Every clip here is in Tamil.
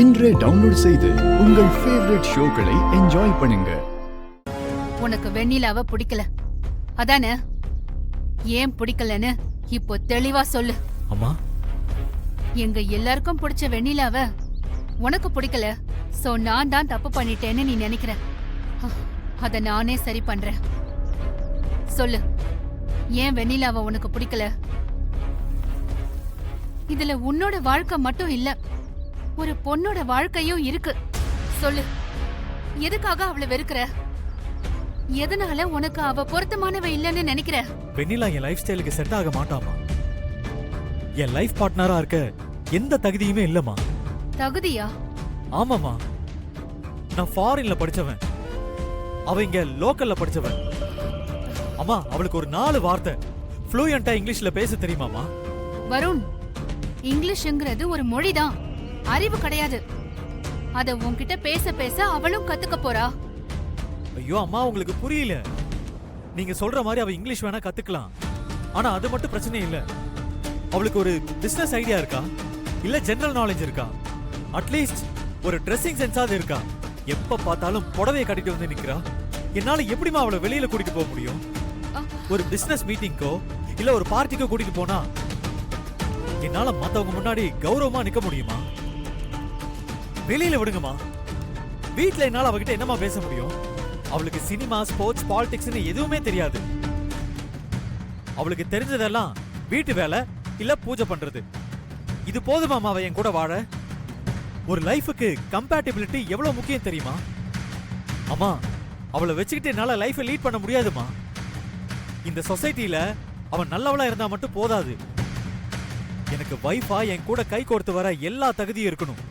இன்றே டவுன்லோட் செய்து உங்கள் ஃபேவரட் ஷோக்களை என்ஜாய் பண்ணுங்க. உனக்கு வெண்ணிலாவை பிடிக்கல அதானே? ஏன் பிடிக்கலன்னு இப்போ தெளிவா சொல்லு. அம்மா, எங்க எல்லாருக்கும் பிடிச்ச வெண்ணிலாவை உனக்கு பிடிக்கல. சோ நான் தான் தப்பு பண்ணிட்டேன்னு நீ நினைக்கிற. அத நானே சரி பண்றேன். சொல்லு, ஏன் வெண்ணிலாவை உனக்கு பிடிக்கல? இதுல உன்னோட வாழ்க்கை மட்டும் இல்ல, ஒரு பொண்ணோட வாழ்க்கையும் இருக்கு. சொல்லு, எதுக்காக அவளை வெறுக்கிற? எதனால உனக்கு அவ பொருத்தமானவ இல்லன்னு நினைக்கிற? வெண்ணிலா என் லைஃப் ஸ்டைலுக்கு செட் ஆக மாட்டாமா. என் லைஃப் பார்ட்னரா இருக்க எந்த தகுதியுமே இல்லம்மா. தகுதியா? ஆமாமா, நான் ஃபாரின்ல படிச்சவன், அவ இங்க லோக்கல்ல படிச்சவன். அம்மா, அவளுக்கு ஒரு 4 வார்த்தை ஃப்ளூயண்டா இங்கிலீஷ்ல பேச தெரியுமாமா? வருண், இங்கிலீஷ்ங்கிறது ஒரு மொழிதான், அறிவு கிடையாது. அத உன்கிட்ட பேச பேச அவளும் கத்துக்க போறா. ஐயோ அம்மா, உங்களுக்கு புரியல. நீங்க சொல்ற மாதிரி அவ இங்கிலீஷ் வேணா கத்துக்கலாம், ஆனா அது மட்டும் பிரச்சனை இல்ல. அவளுக்கு ஒரு பிசினஸ் ஐடியா இருக்கா, இல்ல ஜெனரல் நாலேஜ் இருக்கா, அட்லீஸ்ட் ஒரு ட்ரெஸ்ஸிங் சென்ஸாவது இருக்கா? எப்ப பார்த்தாலும் புடவையை கட்டிட்டு வந்து நிக்கிறா. என்னால எப்படிமா அவளை வெளியில கூட்டிட்டு போக முடியும்? ஒரு பிசினஸ் மீட்டிங்கோ இல்ல ஒரு பார்ட்டிக்கோ கூட்டிட்டு போனா என்னால மத்தவங்க முன்னாடி கௌரவமா நிக்க முடியுமா? வெளியில விடுங்கம்மா. வீட்ல என்னால அவகிட்ட என்னமா பேச முடியும்? அவளுக்கு சினிமா, ஸ்போர்ட்ஸ், பாலிடிக்ஸ்னு எதுவுமே தெரியாது. அவளுக்கு தெரிஞ்சதெல்லாம் வீட்டு வேலை இல்ல பூஜை பண்றது. இது போதுமாமா அவ என் கூட வாழ? ஒரு லைஃபுக்கு கம்பேட்டிபிலிட்டி எவ்வளவு முக்கியம் தெரியுமா? அம்மா, அவளை வச்சுக்கிட்டு என்னால லைஃபை லீட் பண்ண முடியாதுமா. இந்த சொசைட்டில அவன் நல்லவளா இருந்தா மட்டும் போதாது. எனக்கு வைஃபா என் கூட கை கோர்த்து வர எல்லா தகுதியும் இருக்கணும்.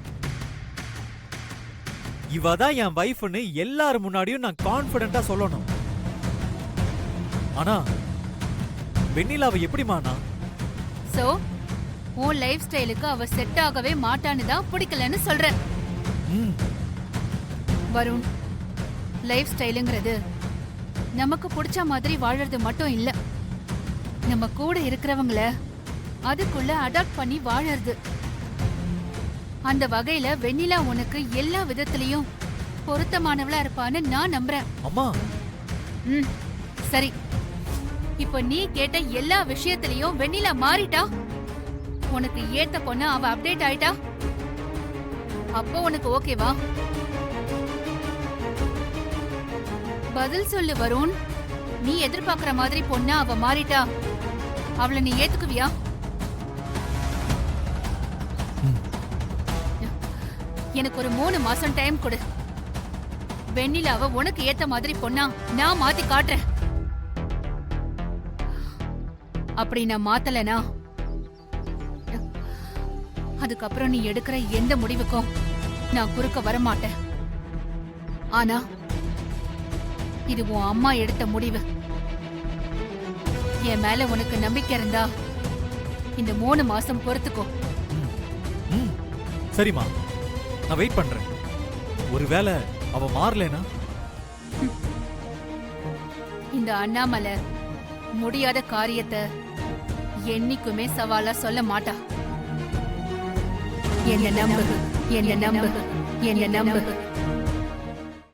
இவதான் என் வைஃப்னு எல்லாரும் முன்னாடியும் நான் கான்பிடென்ட்டா சொல்லணும். ஆனா வெண்ணிலாவை எப்படிமானா? சோ உன் லைஃப் ஸ்டைலுக்கு அவ செட் ஆகவே மாட்டான்னு தான் பிடிக்கலன்னு சொல்ற. வருண், லைஃப் ஸ்டைலுங்கிறது நமக்கு பிடிச்ச மாதிரி வாழறது மட்டும் இல்ல, நம்ம கூட இருக்கிறவங்கள அதுக்குள்ள அடாப்ட் பண்ணி வாழறது. அந்த வகையில வெண்ணிலா உனக்கு எல்லா விதத்திலையும் பொருத்தமானவளா இருப்பான்னு நான் நம்புறேன். அம்மா, சரி, இப்ப நீ கேட்ட எல்லா விஷயத்திலையும் வெண்ணிலா மாறிட்டா, உனக்கு ஏத்த பொண்ணு அவ அப்டேட் ஆயிட்டா, அப்போ உனக்கு ஓகேவா? பதில் சொல்லு வருண். நீ எதிர்பார்க்கிற மாதிரி பொண்ணா அவ மாறிட்டா, அவளை நீ ஏத்துக்குவியா? எனக்கு ஒரு 3 மாசம் டைம் கொடு. வெண்ணிலாவ உனக்கு ஏத்த மாதிரி பொண்ணா நான் மாத்தி காட்டுறேன். அப்படி நான் மாத்தலனா, அதுக்கப்புறம் நீ எடுக்கிற எந்த முடிவுக்கும் நான் குறுக்க வரமாட்டேன். ஆனா இது உன் அம்மா எடுத்த முடிவு. என் மேல உனக்கு நம்பிக்கை இருந்தா இந்த 3 மாசம் பொறுத்துக்கோ. சரிம்மா, நான் வெயிட் பண்றேன். ஒருவேளை அவ மாறலனா? இந்த அண்ணாமலை முடியாத காரியத்தை என்னைக்குமே சவாலா சொல்ல மாட்டா. என்ன நம்பு, என்ன நம்பு, என்ன நம்பு.